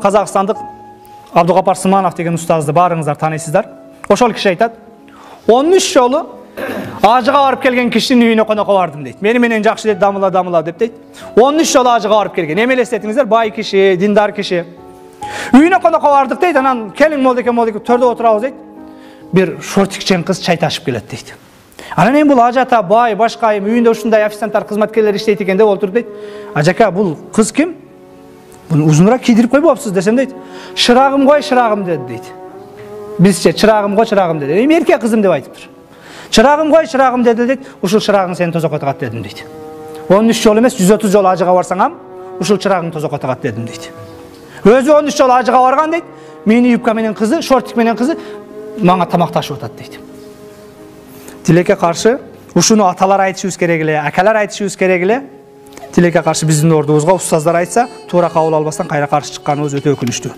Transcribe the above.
Қазақстандық Абдуғапар Сманов деген ұстазды барыңыздар танисыздар. Ошол киши айтат, 13 жолу ажыға барып келген кишинин үйүнө конокко бардым дейт. Мени менен жакшы дейт, дамыла деп дейт. 13 жолу ажыға барып келген. Эме элестетиңиздер, бай киши, диндар киши. Үйүнө конокко бардык дейт, анан келиң молдеке төрдө отурабыз дейт. Бир шортикчен кыз чай ташып келет дейт. Анан эми бул ажата бай, башкайым, үйүндө ушундай официанттар, кызматкерлер иштейт экен деп отуруп дейт. Ажака, бул кыз ким? Буну узунураак кийдирип койбопсуз десем дейт. Шырагым кой, шырагым деди дейт. Бизче чырагым кой, чырагым деди. Эми эрке кызым деп айтыптыр. Чырагым кой, чырагым деди дейт. Ушул чырагың сени тозокко тагат дедим дейт. 13 жол эмес, 130 жол ажыга барсаң, ушул чырагың тозокко тагат дедим дейт. Өзү 13 жол ажыга барган дейт. Мени юбка менен кызы, шортик менен кызы мага тамак ташып атат дейт. Тилекке каршы ушуну аталар айтышыбыз керек эле, акалар айтышыбыз керек эле. Тилекке каршы биздин ордубузга устаздар айтса, туура кабыл албастан кайра каршы чыкканыбыз өтө өкүнүчтүү.